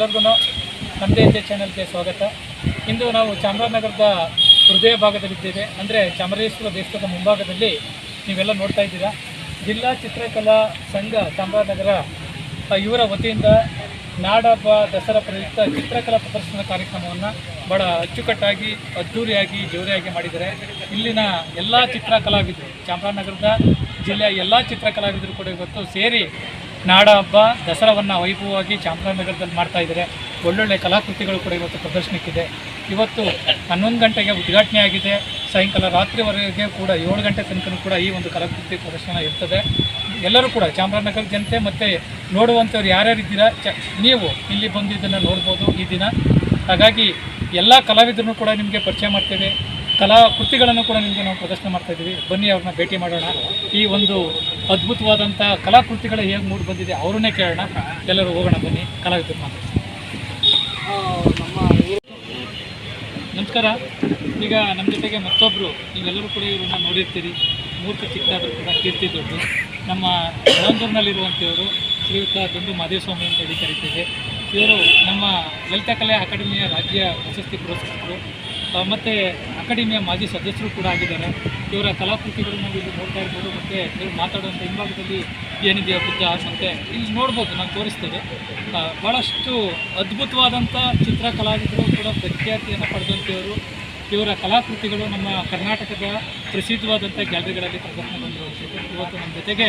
ಎಲ್ಲರಿಗೂ ನಮ್ಮದೇ ಹಿಂದೆ ಚಾನಲ್ಗೆ ಸ್ವಾಗತ. ಇಂದು ನಾವು ಚಾಮರಾಜನಗರದ ಹೃದಯ ಭಾಗದಲ್ಲಿದ್ದೇವೆ. ಅಂದರೆ ಚಾಮರಾಜೇಶ್ವರ ದೇವಸ್ಥಾನದ ಮುಂಭಾಗದಲ್ಲಿ ನೀವೆಲ್ಲ ನೋಡ್ತಾ ಇದ್ದೀರಾ. ಜಿಲ್ಲಾ ಚಿತ್ರಕಲಾ ಸಂಘ ಚಾಮರಾಜನಗರ ಇವರ ವತಿಯಿಂದ ನಾಡಹಬ್ಬ ದಸರಾ ಪ್ರಯುಕ್ತ ಚಿತ್ರಕಲಾ ಪ್ರದರ್ಶನ ಕಾರ್ಯಕ್ರಮವನ್ನು ಭಾಳ ಅಚ್ಚುಕಟ್ಟಾಗಿ ಅದ್ಧೂರಿಯಾಗಿ ಜೋರಿಯಾಗಿ ಮಾಡಿದ್ದಾರೆ. ಇಲ್ಲಿನ ಎಲ್ಲ ಚಿತ್ರಕಲಾವಿದರು, ಚಾಮರಾಜನಗರದ ಜಿಲ್ಲೆಯ ಎಲ್ಲ ಚಿತ್ರಕಲಾವಿದರು ಕೂಡ ಇವತ್ತು ಸೇರಿ ನಾಡಹಬ್ಬ ದಸರಾವನ್ನು ವೈಭವವಾಗಿ ಚಾಮರಾಜನಗರದಲ್ಲಿ ಮಾಡ್ತಾಯಿದ್ದಾರೆ. ಒಳ್ಳೊಳ್ಳೆ ಕಲಾಕೃತಿಗಳು ಕೂಡ ಇವತ್ತು ಪ್ರದರ್ಶನಕ್ಕಿದೆ. ಇವತ್ತು 11 ಗಂಟೆಗೆ ಉದ್ಘಾಟನೆ ಆಗಿದೆ. ಸಾಯಂಕಾಲ ರಾತ್ರಿವರೆಗೆ ಕೂಡ 7 ಗಂಟೆ ತನಕ ಕೂಡ ಈ ಒಂದು ಕಲಾಕೃತಿ ಪ್ರದರ್ಶನ ಇರ್ತದೆ. ಎಲ್ಲರೂ ಕೂಡ ಚಾಮರಾಜನಗರ ಜನತೆ ಮತ್ತು ನೋಡುವಂಥವ್ರು ಯಾರ್ಯಾರಿದ್ದೀರಾ ನೀವು ಇಲ್ಲಿ ಬಂದು ಇದನ್ನು ನೋಡ್ಬೋದು ಈ ದಿನ. ಹಾಗಾಗಿ ಎಲ್ಲ ಕಲಾವಿದರನ್ನು ಕೂಡ ನಿಮಗೆ ಪರಿಚಯ ಮಾಡ್ತೇವೆ, ಕಲಾಕೃತಿಗಳನ್ನು ಕೂಡ ನಿಮಗೆ ನಾವು ಪ್ರದರ್ಶನ ಮಾಡ್ತಾಯಿದ್ದೀವಿ. ಬನ್ನಿ ಅವ್ರನ್ನ ಭೇಟಿ ಮಾಡೋಣ. ಈ ಒಂದು ಅದ್ಭುತವಾದಂಥ ಕಲಾಕೃತಿಗಳು ಹೇಗೆ ಮೂಡಿ ಬಂದಿದೆ ಅವ್ರನ್ನೇ ಕೇಳೋಣ. ಎಲ್ಲರೂ ಹೋಗೋಣ ಬನ್ನಿ, ಕಲಾವಿದರು ಮಾತಾಡ್ತೀವಿ. ನಮಸ್ಕಾರ. ಈಗ ನಮ್ಮ ಜೊತೆಗೆ ಮತ್ತೊಬ್ಬರು, ನೀವೆಲ್ಲರೂ ಕೂಡ ಇವ್ರನ್ನ ನೋಡಿರ್ತೀರಿ. ಮೂರ್ತಿ ಚಿಕ್ಕದಾದರೂ ಕೂಡ ಕೀರ್ತಿ ದೊಡ್ಡ. ನಮ್ಮ ಬೆಳಂದೂರಿನಲ್ಲಿರುವಂಥವರು ಶ್ರೀಯುತ ದುಂಡು ಮಾದೇವಸ್ವಾಮಿ ಅಂತ ಹೇಳಿ ಕರೀತೇವೆ. ಇವರು ನಮ್ಮ ಲಲಿತ ಕಲೆ ಅಕಾಡೆಮಿಯ ರಾಜ್ಯ ಪ್ರಶಸ್ತಿ ಪುರಸ್ಕೃತರು ಮತ್ತು ಅಕಾಡೆಮಿಯ ಮಾಜಿ ಸದಸ್ಯರು ಕೂಡ ಆಗಿದ್ದಾರೆ. ಇವರ ಕಲಾಕೃತಿಗಳನ್ನು ಇಲ್ಲಿ ನೋಡ್ತಾ ಇರ್ಬೋದು. ಮತ್ತು ಇವರು ಮಾತಾಡುವಂಥ ಹಿಂಭಾಗದಲ್ಲಿ ಏನಿದೆಯೋ ಬುದ್ಧ, ಮತ್ತು ಇಲ್ಲಿ ನೋಡ್ಬೋದು, ನಾವು ತೋರಿಸ್ತೇವೆ. ಭಾಳಷ್ಟು ಅದ್ಭುತವಾದಂಥ ಚಿತ್ರಕಲಾವಿದರು ಕೂಡ ಪ್ರಖ್ಯಾತಿಯನ್ನು ಪಡೆದಂಥವರು. ಇವರ ಕಲಾಕೃತಿಗಳು ನಮ್ಮ ಕರ್ನಾಟಕದ ಪ್ರಸಿದ್ಧವಾದಂಥ ಗ್ಯಾಲರಿಗಳಲ್ಲಿ ಪ್ರದರ್ಶನಗೊಂಡಿರುವಂಥದ್ದು. ಇವತ್ತು ನಮ್ಮ ಜೊತೆಗೆ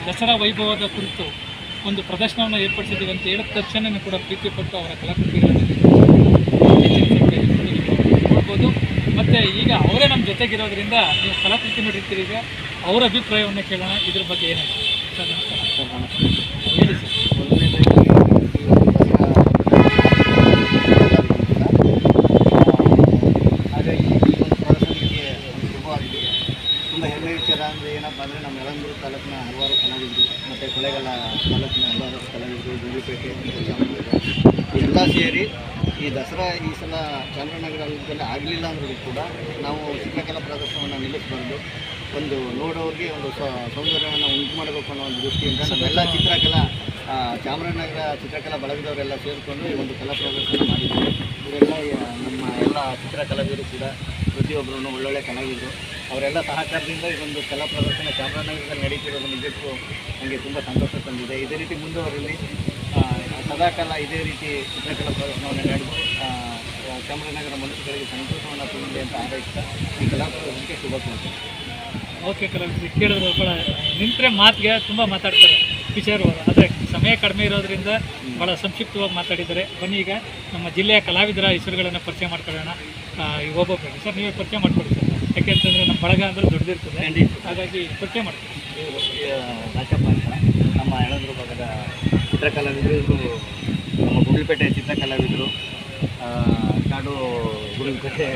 ದಸರಾ ವೈಭವದ ಕುರಿತು ಒಂದು ಪ್ರದರ್ಶನವನ್ನು ಏರ್ಪಡಿಸಿದ್ದೀವಿ ಅಂತ ಹೇಳಿದ ತಕ್ಷಣ ಕೂಡ ಪ್ರೀತಿಪಟ್ಟು ಅವರ ಕಲಾಕೃತಿಗಳನ್ನು ಹೆಚ್ಚಿನ ಸಂಖ್ಯೆಯಲ್ಲಿ ನೋಡ್ಬೋದು. ಮತ್ತು ಈಗ ಅವರೇ ನಮ್ಮ ಜೊತೆಗಿರೋದ್ರಿಂದ ನೀವು ಕಲಾಕೃತಿ ನೋಡಿರ್ತೀರಿ. ಈಗ ಅವರ ಅಭಿಪ್ರಾಯವನ್ನು ಕೇಳೋಣ. ಇದ್ರ ಬಗ್ಗೆ ಏನಾಯ್ತು ಸರ್? ನಮಸ್ಕಾರ. ಹೇಳಿ ಸರ್. ತುಂಬ ಹೆಮ್ಮೆ ವಿಚಾರ ಅಂದರೆ ಏನಪ್ಪ ಅಂದರೆ ನಮ್ಮ ಯಳಂದೂರು ತಾಲೂಕಿನ ಹಲವಾರು ಕಲಾವಿದರು ಮತ್ತು ಕೊಳ್ಳೇಗಾಲ ತಾಲೂಕಿನ ಹಲವಾರು ಕಲಾವಿದರು, ಗುಂಡ್ಲುಪೇಟೆ, ಎಲ್ಲ ಸೇರಿ ಈ ದಸರಾ ಈ ಸಲ ಚಾಮರಾಜನಗರದಲ್ಲಿ ಆಗಲಿಲ್ಲ ಅಂದ್ರೂ ಕೂಡ ನಾವು ಚಿತ್ರಕಲಾ ಪ್ರದರ್ಶನವನ್ನು ನಿಲ್ಲಿಸಬಾರ್ದು, ಒಂದು ನೋಡೋರಿಗೆ ಒಂದು ಸೌಂದರ್ಯವನ್ನು ಉಂಟು ಮಾಡಬೇಕು ಅನ್ನೋ ಒಂದು ದೃಷ್ಟಿಯಿಂದ ನಮ್ಮೆಲ್ಲ ಚಿತ್ರಕಲಾ ಚಾಮರಾಜನಗರ ಚಿತ್ರಕಲಾ ಬಳಗದವರೆಲ್ಲ ಸೇರಿಕೊಂಡು ಈ ಒಂದು ಕಲಾ ಪ್ರದರ್ಶನ ಮಾಡಿದ್ದೀವಿ. ಇವರೆಲ್ಲ ನಮ್ಮ ಎಲ್ಲ ಚಿತ್ರಕಲಾವಿದರು ಕೂಡ ಪ್ರತಿಯೊಬ್ಬರೂ ಒಳ್ಳೊಳ್ಳೆ ಕಲಾವಿದರು. ಅವರೆಲ್ಲ ಸಹಕಾರದಿಂದ ಈ ಒಂದು ಕಲಾ ಪ್ರದರ್ಶನ ಚಾಮರಾಜನಗರದಲ್ಲಿ ನಡೀತಿರೋದು ನಿಜಕ್ಕೂ ನನಗೆ ತುಂಬ ಸಂತೋಷ ತಂದಿದೆ. ಇದೇ ರೀತಿ ಮುಂದುವರಲಿ, ಸದಾಕಾಲ ಇದೇ ರೀತಿ ಚಿತ್ರಕಲಾ ಪ್ರದರ್ಶನವನ್ನು ನಡೆದು ಚಾಮರಾಜನಗರ ಮನುಷ್ಯಗಳಿಗೆ ಸಂತೋಷವನ್ನು ತುಂಬಲಿ ಅಂತ ಹಾರೈಸ್ತಾ ಈ ಕಲಾ ಪ್ರದರ್ಶನಕ್ಕೆ ಶುಭ ಕೋರ್ತೀನಿ. ಓಕೆ, ಕಲಾವಿದರು ಕೇಳಿದ್ರು ಭಾಳ ನಿಂತರೆ ಮಾತಿಗೆ ತುಂಬ ಮಾತಾಡ್ತಾರೆ ವಿಚಾರವರು. ಆದರೆ ಸಮಯ ಕಡಿಮೆ ಇರೋದ್ರಿಂದ ಭಾಳ ಸಂಕ್ಷಿಪ್ತವಾಗಿ ಮಾತಾಡಿದ್ದಾರೆ. ಬನ್ನಿ ಈಗ ನಮ್ಮ ಜಿಲ್ಲೆಯ ಕಲಾವಿದರ ಹೆಸರುಗಳನ್ನು ಪರಿಚಯ ಮಾಡ್ಕೊಳ್ಳೋಣ. ಈಗ ಒಬ್ಬೊಬ್ಬರು ಸರ್ ನೀವೇ ಪರಿಚಯ ಮಾಡಿಕೊಡಿ ಸರ್. ಯಾಕೆಂತಂದರೆ ನಮ್ಮ ಬಳಗ ಅಂದರೆ ದೊಡ್ಡದಿರ್ತದೆ, ಹಾಗಾಗಿ ಪರಿಚಯ ಮಾಡ್ತೀವಿ. ರಾಜಪ್ಪ ಅಂತ ನಮ್ಮ ಯಳಂದೂರು ಭಾಗದ ಚಿತ್ರಕಲಾವಿದರು. ಇವರು ನಮ್ಮ ಗುಂಡ್ಲುಪೇಟೆ ಚಿತ್ರಕಲಾವಿದರು, ಕಾಡು ಗುಂಡ್ಲುಪೇಟೆ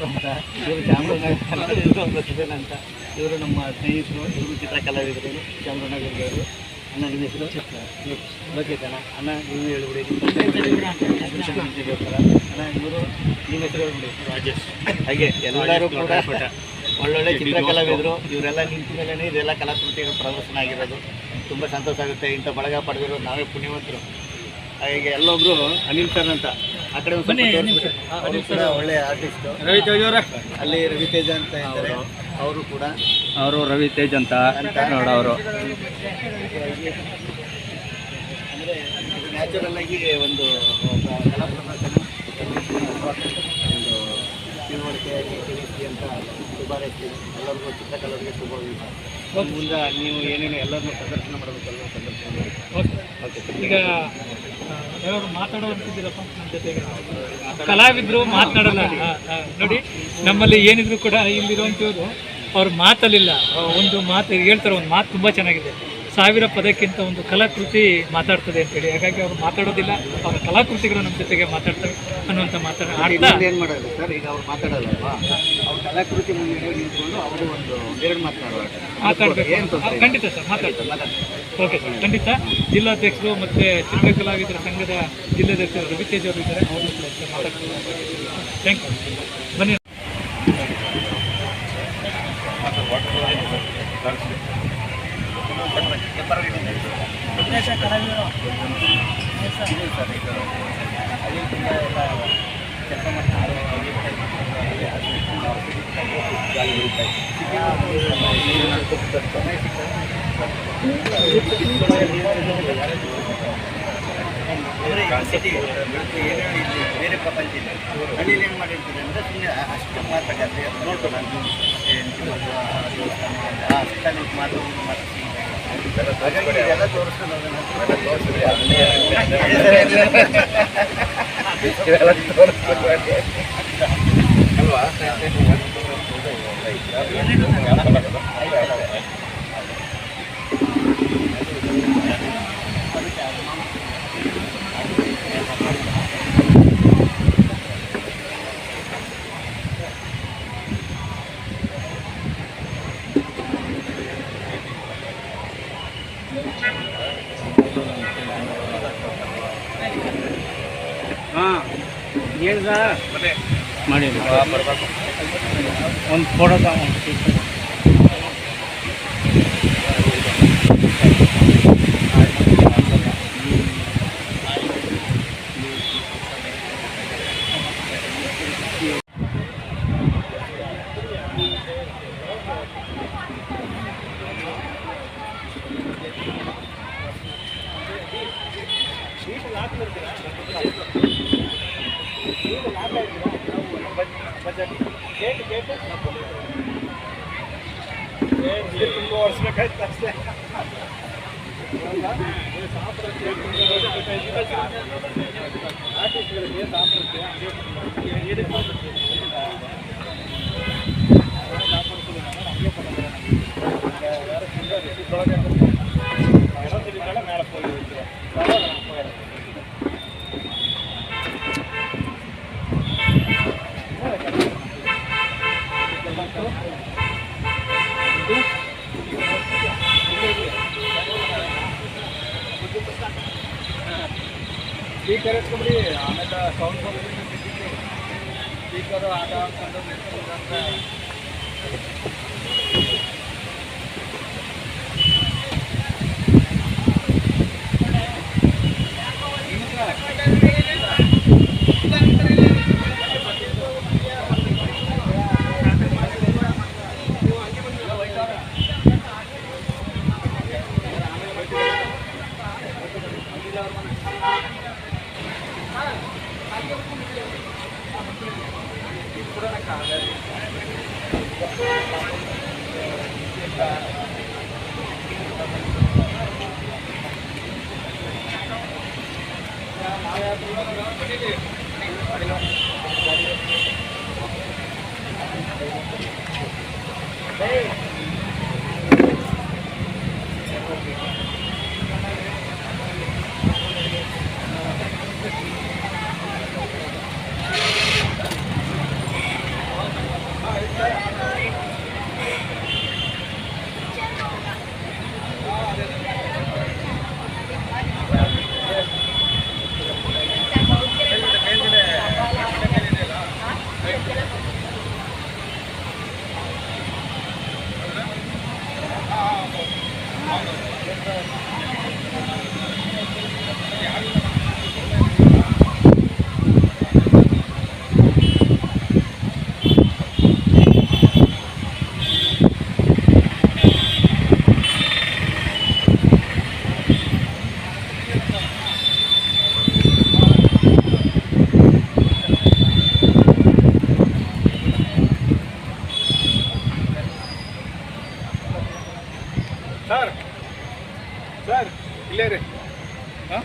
ಅಂತ. ಇವರು ಚಾಮರಾಜನಗರ ಅಂತ. ಇವರು ನಮ್ಮ ಸ್ನೇಹಿತರು, ಇವರು ಚಿತ್ರಕಲಾವಿದರು ಚಾಮರಾಜನಗರದವರು. ಅಣ್ಣ ನಿಮ್ಮ ಹೆಸರು? ಲೋಕೇಶಣ್ಣ. ಅಣ್ಣ ನೀವು ಹೇಳ್ಬಿಡಿ. ಅಣ್ಣ ಇವರು ನಿಮ್ಮ ಹೆಸರು ಹೇಳ್ಬಿಡಿ. ರಾಜೇಶ್. ಹಾಗೆ ಎಲ್ಲರೂ ಕೂಡ ಒಳ್ಳೊಳ್ಳೆ ಚಿತ್ರಕಲಾವಿದರು. ಇವರೆಲ್ಲ ನಿಂತ ಮೇಲೆ ಇದೆಲ್ಲ ಕಲಾಕೃತಿಗಳು ಪ್ರದರ್ಶನ ಆಗಿರೋದು ತುಂಬ ಸಂತೋಷ ಆಗುತ್ತೆ. ಇಂಥ ಬಳಗ ಪಡೆದಿರೋದು ನಾವೇ ಪುಣ್ಯವಂತರು. ಹಾಗೆ ಎಲ್ಲೊಬ್ರು ಅನಿಲ್ ಸರ್ ಅಂತ ಆ ಕಡೆ ಅವರು ಕೂಡ ಒಳ್ಳೆಯ ಆರ್ಟಿಸ್ಟು. ರವಿತೇಜ್ ಅವರ ಅಲ್ಲಿ ರವಿತೇಜ ಅಂತ ಇದ್ದಾರೆ. ಅವರು ಕೂಡ ರವಿತೇಜ್ ಅಂತ ನೋಡೋರು. ಅಂದರೆ ನ್ಯಾಚುರಲ್ ಆಗಿ ಒಂದು ಕಲಾ ಪ್ರದರ್ಶನ ಒಂದು ತಿಳುವಳಿಕೆಯಾಗಿ ತಿಳಿಸಿ ಅಂತ ಶುಭಾರೈಸ್ತೀವಿ. ಎಲ್ಲರಿಗೂ ಚಿತ್ರಕಲಾವಿದರಿಗೆ ಶುಭವಿದೆ. ಮುಂದೆ ನೀವು ಏನೇನು ಎಲ್ಲರನ್ನೂ ಪ್ರದರ್ಶನ ಮಾಡಬೇಕಲ್ವ ಪ್ರದರ್ಶನ ಮಾಡಿ. ಓಕೆ. ಈಗ ಯಾರು ಮಾತಾಡೋಂತಿದ್ದೀರಪ್ಪ ನಮ್ಮ ಜೊತೆಗೆ? ಕಲಾವಿದರು ಮಾತನಾಡಲ್ಲ ನೋಡಿ. ನಮ್ಮಲ್ಲಿ ಏನಿದ್ರು ಕೂಡ ಇಲ್ಲಿರುವಂಥವ್ರು ಅವ್ರ ಮಾತಲ್ಲಿಲ್ಲ. ಒಂದು ಮಾತು ಹೇಳ್ತಾರೆ, ಒಂದು ಮಾತು ತುಂಬ ಚೆನ್ನಾಗಿದೆ. 1000 ಪದಕ್ಕಿಂತ ಒಂದು ಕಲಾಕೃತಿ ಮಾತಾಡ್ತದೆ ಅಂತೇಳಿ. ಹಾಗಾಗಿ ಅವರು ಮಾತಾಡೋದಿಲ್ಲ, ಅವರ ಕಲಾಕೃತಿಗಳು ನಮ್ಮ ಜೊತೆಗೆ ಮಾತಾಡ್ತವೆ ಅನ್ನುವಂಥ ಏನು ಮಾಡೋದು ಸರ್? ಈಗ ಅವ್ರು ಮಾತಾಡೋಲ್ಲವಾ? ಅವ್ರ ಕಲಾಕೃತಿ ಮುಂದೆ ನಿಂತ್ಕೊಂಡು ಅವರು ಒಂದು ಎರಡು ಮಾತಾಡಬೇಕು. ಖಂಡಿತ ಸರ್, ಮಾತಾಡ್ತಾರೆ. ಓಕೆ ಸರ್, ಖಂಡಿತ. ಜಿಲ್ಲಾಧ್ಯಕ್ಷರು ಮತ್ತು ಚಿತ್ರಕಲಾವಿದರ ಸಂಘದ ಜಿಲ್ಲಾಧ್ಯಕ್ಷರು ರವಿತೇಜ್ ಅವರು ಇದ್ದಾರೆ. ಅವರು ಕೂಡ ಮಾತಾಡ್ತಾರೆ. Thank you. ಬನ್ನಿ. ಕಲಾವಿದರು ಇದೆ ಸರ್. ಈಗ ಅಲ್ಲಿ ತುಂಬ ಎಲ್ಲ ಕೆಲಸ ಮಾಡ್ತಾರೆ. ಸಿಟಿ ಬೇರೆ ಪ್ರಪಂಚ ಇಲ್ಲ. ಹಳ್ಳಿಯಲ್ಲಿ ಏನು ಮಾಡಿರ್ತಾರೆ ಅಂದರೆ ಸುಮ್ಮನೆ ಅಷ್ಟು ಮಾತ್ರ ಗದ್ದೆ ನೋಡ್ಬೋದು. ಅಷ್ಟಲ್ಲಿ ಮಾತ್ರ ಹಾಗಾಗಿ ಇದೆಲ್ಲ ತೋರಿಸ್ಕೊಂಡು ಅಲ್ವಾ? ಹಾಂ ಹೇಳ್ದ ಮಾಡಿ ಒಂದು ಫೋಟೋ ತುಂಬ ವರ್ಷಬೇಕಾಯ್ತು ಅಷ್ಟೇ. ಸ್ಪೀಕರ್ ಎತ್ಕೊಬಿಡಿ, ಆಮೇಲೆ ಸೌಂಡ್ ಸ್ಪೀಕರು ಆಟ ಆಡ್ಕೊಂಡು ಸರ್ ಇಲ್ಲೇ ರೀ. ಹಾಂ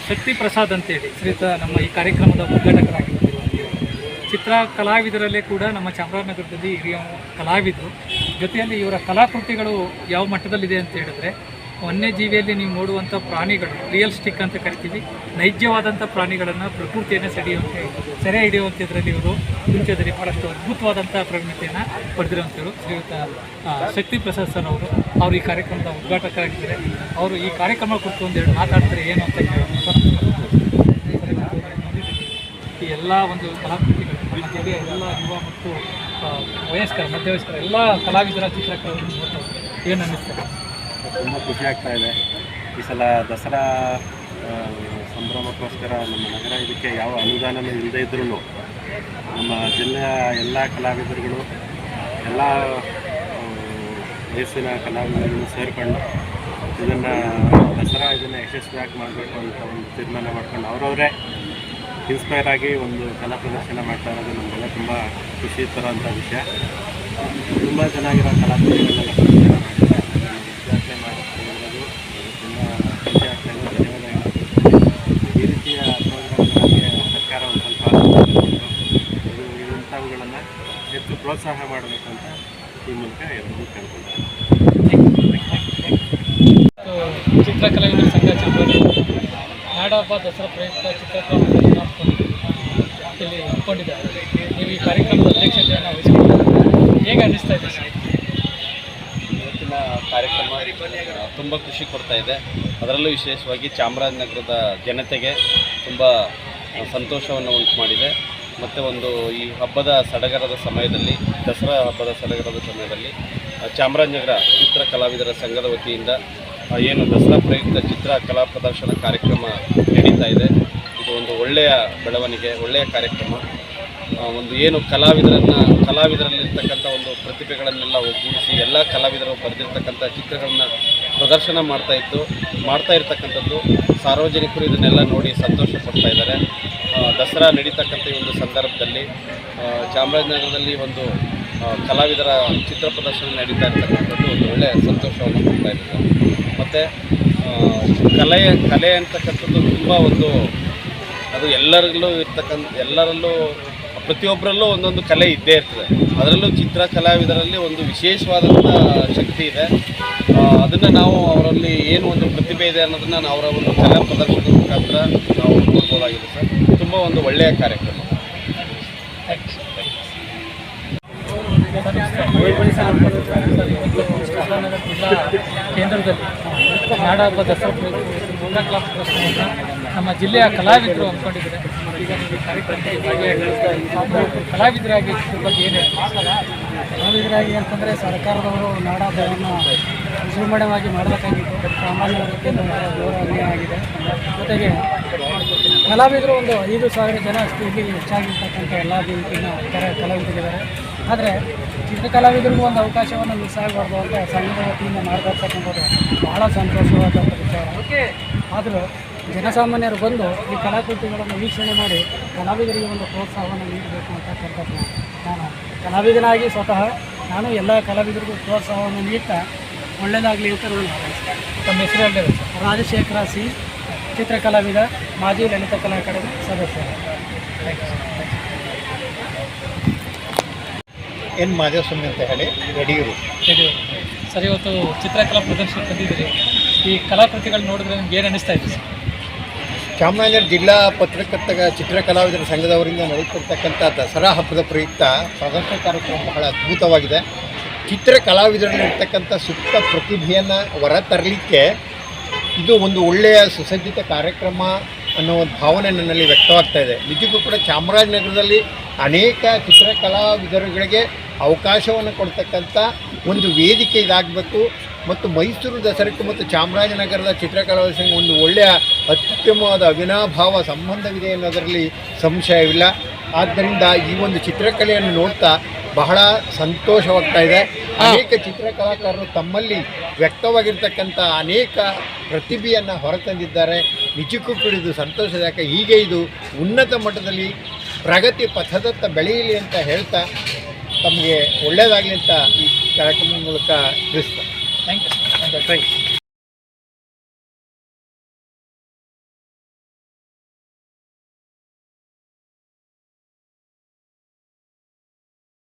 ಶಕ್ತಿ ಪ್ರಸಾದ್ ಅಂತೇಳಿ ಶ್ರೀತ ನಮ್ಮ ಈ ಕಾರ್ಯಕ್ರಮದ ಉದ್ಘಾಟಕರಾಗಿ ಬಂದಿರುವ ಚಿತ್ರ ಕಲಾವಿದರಲ್ಲೇ ಕೂಡ ನಮ್ಮ ಚಾಮರಾಜನಗರದಲ್ಲಿ ಹಿರಿಯ ಕಲಾವಿದರು ಜೊತೆಯಲ್ಲಿ ಇವರ ಕಲಾಕೃತಿಗಳು ಯಾವ ಮಟ್ಟದಲ್ಲಿದೆ ಅಂತ ಹೇಳಿದ್ರೆ, ವನ್ಯಜೀವಿಯಲ್ಲಿ ನೀವು ನೋಡುವಂಥ ಪ್ರಾಣಿಗಳು ರಿಯಲ್ಸ್ಟಿಕ್ ಅಂತ ಕರಿತೀವಿ, ನೈಜವಾದಂಥ ಪ್ರಾಣಿಗಳನ್ನು ಪ್ರಕೃತಿಯನ್ನು ಸೆರೆ ಹಿಡಿಯುವಂಥದ್ರಲ್ಲಿ ಇವರು ಮುಂಚೆದಲ್ಲಿ ಭಾಳಷ್ಟು ಅದ್ಭುತವಾದಂಥ ಪ್ರವೃತ್ತಿಯನ್ನು ಪಡೆದಿರುವಂಥವ್ರು ಶ್ರೀಯುತ ಶಕ್ತಿ ಪ್ರಸಾದ್ ಸರ್ ಅವರು ಈ ಕಾರ್ಯಕ್ರಮದ ಉದ್ಘಾಟಕರಾಗಿದ್ದಾರೆ. ಅವರು ಈ ಕಾರ್ಯಕ್ರಮ ಕುರಿತು ಒಂದೆರಡು ಮಾತಾಡ್ತಾರೆ ಏನು ಅಂತ ಈ ಎಲ್ಲ ಒಂದು ಕಲಾಕೃತಿಗಳು ನಮ್ಮ ಜಿಲ್ಲೆಯ ಎಲ್ಲ ಯುವ ಮತ್ತು ವಯಸ್ಕರ ಮಧ್ಯವಯಸ್ಕರ ಎಲ್ಲ ಕಲಾವಿದರ ಚಿತ್ರಕಲೆಯನ್ನು ನೋಡ್ತಾ ಏನು ಅನ್ನಿಸ್ತದೆ? ತುಂಬ ಖುಷಿ ಆಗ್ತಾ ಇದೆ. ಈ ಸಲ ದಸರಾ ಸಂಭ್ರಮಕ್ಕೋಸ್ಕರ ನಮ್ಮ ನಗರ ಇದಕ್ಕೆ ಯಾವ ಅನುದಾನವೂ ಇಲ್ಲದೇ ಇದ್ರೂ ನಮ್ಮ ಜಿಲ್ಲೆಯ ಎಲ್ಲ ಕಲಾವಿದರುಗಳು ಎಲ್ಲ ವಯಸ್ಸಿನ ಕಲಾವಿದರುಗಳು ಸೇರಿಕೊಂಡು ಇದನ್ನು ಯಶಸ್ವಿಯಾಗಿ ಮಾಡಬೇಕು ಅಂತ ಒಂದು ತೀರ್ಮಾನ ಮಾಡ್ಕೊಂಡು ಅವರವರೇ ಇನ್ಸ್ಪೈರ್ ಆಗಿ ಒಂದು ಕಲಾ ಪ್ರದರ್ಶನ ಮಾಡ್ತಾ ಇರೋದು ನಮಗೆಲ್ಲ ತುಂಬ ಖುಷಿ ತರೋಂಥ ವಿಷಯ. ತುಂಬ ಚೆನ್ನಾಗಿರೋ ಕಲಾಕೃತಿಗಳನ್ನೆಲ್ಲ ಪ್ರದರ್ಶನ ಮಾಡಿದ್ದಾರೆ. ವಿದ್ಯಾರ್ಥಿ ಮಾಡಿರೋದು ತುಂಬ ಖುಷಿ ಆಗ್ತಾ ಇದೆ. ಧನ್ಯವಾದಗಳು. ಈ ರೀತಿಯ ಪ್ರೋಗ್ರಾಮ್ಗಳಿಗೆ ಸರ್ಕಾರ ಒಂದು ಸ್ವಲ್ಪ ಇಂಥವುಗಳನ್ನು ಹೆಚ್ಚು ಪ್ರೋತ್ಸಾಹ ಮಾಡಬೇಕು ಅಂತ ಈ ಮೂಲಕ ಎಲ್ಲರೂ ಕೇಳ್ಕೊಳ್ತಾರೆ. ಚಿತ್ರಕಲಾವಿದರ ಸಂಘ ಚಾಮರಾಜನಗರ ನಾಡಹಬ್ಬ ದಸರಾ ಪ್ರಯುಕ್ತ ಚಿತ್ರಕಲಾ ಇಲ್ಲಿ ಹಮ್ಮಿಕೊಂಡಿದ್ದಾರೆ. ನೀವು ಈ ಕಾರ್ಯಕ್ರಮದ ಅಧ್ಯಕ್ಷತೆಯನ್ನು ವಹಿಸಿಕೊಂಡಿದ್ದಾರೆ, ಹೇಗೆ ಅನ್ನಿಸ್ತಾ ಇದೆ ಸರ್? ಇವತ್ತಿನ ಕಾರ್ಯಕ್ರಮ ತುಂಬ ಖುಷಿ ಕೊಡ್ತಾ ಇದೆ. ಅದರಲ್ಲೂ ವಿಶೇಷವಾಗಿ ಚಾಮರಾಜನಗರದ ಜನತೆಗೆ ತುಂಬ ಸಂತೋಷವನ್ನು ಉಂಟು ಮಾಡಿದೆ. ಮತ್ತು ಒಂದು ಈ ಹಬ್ಬದ ಸಡಗರದ ಸಮಯದಲ್ಲಿ, ದಸರಾ ಹಬ್ಬದ ಸಡಗರದ ಸಮಯದಲ್ಲಿ ಚಾಮರಾಜನಗರ ಚಿತ್ರ ಕಲಾವಿದರ ಸಂಘದ ವತಿಯಿಂದ ಏನು ದಸರಾ ಪ್ರಯುಕ್ತ ಚಿತ್ರ ಕಲಾ ಪ್ರದರ್ಶನ ಕಾರ್ಯಕ್ರಮ ನಡೀತಾ ಇದೆ. ಇದು ಒಂದು ಒಳ್ಳೆಯ ಬೆಳವಣಿಗೆ, ಒಳ್ಳೆಯ ಕಾರ್ಯಕ್ರಮ. ಒಂದು ಏನು ಕಲಾವಿದರಲ್ಲಿರ್ತಕ್ಕಂಥ ಒಂದು ಪ್ರತಿಭೆಗಳನ್ನೆಲ್ಲ ಒಗ್ಗೂಡಿಸಿ ಎಲ್ಲ ಕಲಾವಿದರು ಬರೆದಿರ್ತಕ್ಕಂಥ ಚಿತ್ರಗಳನ್ನ ಪ್ರದರ್ಶನ ಮಾಡ್ತಾ ಇರ್ತಕ್ಕಂಥದ್ದು ಸಾರ್ವಜನಿಕರು ಇದನ್ನೆಲ್ಲ ನೋಡಿ ಸಂತೋಷ ಪಡ್ತಾ ಇದ್ದಾರೆ. ದಸರಾ ನಡೀತಕ್ಕಂಥ ಈ ಒಂದು ಸಂದರ್ಭದಲ್ಲಿ ಚಾಮರಾಜನಗರದಲ್ಲಿ ಒಂದು ಕಲಾವಿದರ ಚಿತ್ರ ಪ್ರದರ್ಶನ ನಡೀತಾ ಇರ್ತಕ್ಕಂಥದ್ದು ಒಂದು ಒಳ್ಳೆಯ ಸಂತೋಷವನ್ನು ಕೊಡ್ತಾ ಇದ್ದಾರೆ. ಮತ್ತು ಕಲೆ ಅಂತಕ್ಕಂಥದ್ದು ತುಂಬ ಒಂದು ಅದು ಎಲ್ಲರಲ್ಲೂ ಪ್ರತಿಯೊಬ್ಬರಲ್ಲೂ ಒಂದೊಂದು ಕಲೆ ಇದ್ದೇ ಇರ್ತದೆ. ಅದರಲ್ಲೂ ಚಿತ್ರ ಕಲಾವಿದರಲ್ಲಿ ಒಂದು ವಿಶೇಷವಾದಂಥ ಶಕ್ತಿ ಇದೆ. ಅದನ್ನು ನಾವು ಅವರಲ್ಲಿ ಏನು ಒಂದು ಪ್ರತಿಭೆ ಇದೆ ಅನ್ನೋದನ್ನು ಅವರ ಒಂದು ಕಲಾ ಪ್ರದರ್ಶನದ ಮುಖಾಂತರ ನಾವು ನೋಡ್ಬೋದಾಗಿದೆ ಸರ್. ತುಂಬ ಒಂದು ಒಳ್ಳೆಯ ಕಾರ್ಯಕ್ರಮ. ಚಾಮರಾಜನಗರ ಜಿಲ್ಲಾ ಕೇಂದ್ರದಲ್ಲಿ ನಾಡಹಬ್ಬ ದಸರಾ ಕಲಾ ಪ್ರದರ್ಶನವನ್ನು ನಮ್ಮ ಜಿಲ್ಲೆಯ ಕಲಾವಿದರು ಅಂದ್ಕೊಂಡಿದ್ದಾರೆ. ಈಗ ನೀವು ಈ ಕಾರ್ಯಕ್ರಮದಲ್ಲಿ ಭಾಗಿಯಾಗಿ ಕಲಾವಿದರಾಗಿ ಇದ್ರ ಬಗ್ಗೆ ಏನು ಕಲಾವಿದರಾಗಿ ಅಂತಂದರೆ ಸರ್ಕಾರದವರು ನಾಡಹಬ್ಬವನ್ನು ವಿಜೃಂಭಣೆಯಾಗಿ ಮಾಡಬೇಕಾಗಿತ್ತು. ಸಾಮಾನ್ಯವಾಗಿ ಗೌರವಣೀಯ ಆಗಿದೆ. ಜೊತೆಗೆ ಕಲಾವಿದರು ಒಂದು 5,000 ಜನ ಅಷ್ಟು ಇಲ್ಲಿ ಹೆಚ್ಚಾಗಿರ್ತಕ್ಕಂಥ ಎಲ್ಲ ರೀತಿಯ ಕಲಾವಿದರಿದ್ದಾರೆ. ಆದರೆ ಚಿತ್ರಕಲಾವಿದರಿಗೂ ಒಂದು ಅವಕಾಶವನ್ನು ಮಿಸ್ ಆಗಬಾರ್ದು ಅಂತ ಸಂಘದ ವತಿಯಿಂದ ಮಾಡ್ತಿರ್ತಕ್ಕಂಥದ್ದು ಭಾಳ ಸಂತೋಷವಾದಂಥ ವಿಚಾರ. ಆದರೂ ಜನಸಾಮಾನ್ಯರು ಬಂದು ಈ ಕಲಾಕೃತಿಗಳನ್ನು ವೀಕ್ಷಣೆ ಮಾಡಿ ಕಲಾವಿದರಿಗೆ ಒಂದು ಪ್ರೋತ್ಸಾಹವನ್ನು ನೀಡಬೇಕು ಅಂತಕ್ಕಂಥದ್ದು ನಾನು ಕಲಾವಿದನಾಗಿ ಸ್ವತಃ ನಾನು ಎಲ್ಲ ಕಲಾವಿದರಿಗೂ ಪ್ರೋತ್ಸಾಹವನ್ನು ನೀಡ್ತಾ ಒಳ್ಳೆಯದಾಗಲಿ ಅಂತ ನಾನು ಭಾವಿಸ್ತೇನೆ. ತಮ್ಮ ಹೆಸರಲ್ಲಿ ರಾಜಶೇಖರ ಸಿ, ಚಿತ್ರಕಲಾವಿದ, ಮಾಜಿ ಲಲಿತ ಕಲಾ ಅಕಾಡೆಮಿ ಸದಸ್ಯರು. ಎನ್ ಮಾದೇವಸ್ವಾಮಿ ಅಂತ ಹೇಳಿ ಯಡಿಯೂರು. ಸರ್, ಇವತ್ತು ಚಿತ್ರಕಲಾ ಪ್ರದರ್ಶನ ತಂದಿದ್ದೀರಿ. ಈ ಕಲಾಕೃತಿಗಳು ನೋಡಿದ್ರೆ ನಿಮ್ಗೆ ಏನು ಅನ್ನಿಸ್ತಾ ಇದೆ ಸರ್? ಚಾಮರಾಜನಗರ ಜಿಲ್ಲಾ ಪತ್ರಕರ್ತರ ಚಿತ್ರಕಲಾವಿದರ ಸಂಘದವರಿಂದ ನಡೆಯುತ್ತಿರ್ತಕ್ಕಂಥ ದಸರಾ ಹಬ್ಬದ ಪ್ರಯುಕ್ತ ಪ್ರದರ್ಶನ ಕಾರ್ಯಕ್ರಮ ಬಹಳ ಅದ್ಭುತವಾಗಿದೆ. ಚಿತ್ರ ಕಲಾವಿದರಲ್ಲಿರ್ತಕ್ಕಂಥ ಸುಪ್ತ ಪ್ರತಿಭೆಯನ್ನು ಹೊರತರಲಿಕ್ಕೆ ಇದು ಒಂದು ಒಳ್ಳೆಯ ಸುಸಜ್ಜಿತ ಕಾರ್ಯಕ್ರಮ ಅನ್ನೋ ಒಂದು ಭಾವನೆ ನನ್ನಲ್ಲಿ ವ್ಯಕ್ತವಾಗ್ತಾ ಇದೆ. ನಿಜಕ್ಕೂ ಕೂಡ ಚಾಮರಾಜನಗರದಲ್ಲಿ ಅನೇಕ ಚಿತ್ರಕಲಾವಿದರುಗಳಿಗೆ ಅವಕಾಶವನ್ನು ಕೊಡ್ತಕ್ಕಂಥ ಒಂದು ವೇದಿಕೆ ಇದಾಗಬೇಕು. ಮತ್ತು ಮೈಸೂರು ದಸರಕ್ಕೆ ಮತ್ತು ಚಾಮರಾಜನಗರದ ಚಿತ್ರಕಲಾವಿದರ ಸಂಘ ಒಂದು ಒಳ್ಳೆಯ ಅತ್ಯುತ್ತಮವಾದ ಅವಿನಾಭಾವ ಸಂಬಂಧವಿದೆ ಅನ್ನೋದರಲ್ಲಿ ಸಂಶಯವಿಲ್ಲ. ಆದ್ದರಿಂದ ಈ ಒಂದು ಚಿತ್ರಕಲೆಯನ್ನು ನೋಡ್ತಾ ಬಹಳ ಸಂತೋಷವಾಗ್ತಾ ಇದೆ. ಅನೇಕ ಚಿತ್ರಕಲಾಕಾರರು ತಮ್ಮಲ್ಲಿ ವ್ಯಕ್ತವಾಗಿರ್ತಕ್ಕಂಥ ಅನೇಕ ಪ್ರತಿಭೆಯನ್ನು ಹೊರತಂದಿದ್ದಾರೆ. ನಿಜಕ್ಕೂ ಕೂಡ ಇದು ಸಂತೋಷದಾಯಕ. ಹೀಗೆ ಇದು ಉನ್ನತ ಮಟ್ಟದಲ್ಲಿ ಪ್ರಗತಿ ಪಥದತ್ತ ಬೆಳೆಯಲಿ ಅಂತ ಹೇಳ್ತಾ ತಮಗೆ ಒಳ್ಳೆಯದಾಗಲಿ ಅಂತ ಈ ಕಾರ್ಯಕ್ರಮದ ಮೂಲಕ ತಿಳಿಸ್ತಾ. Thank you.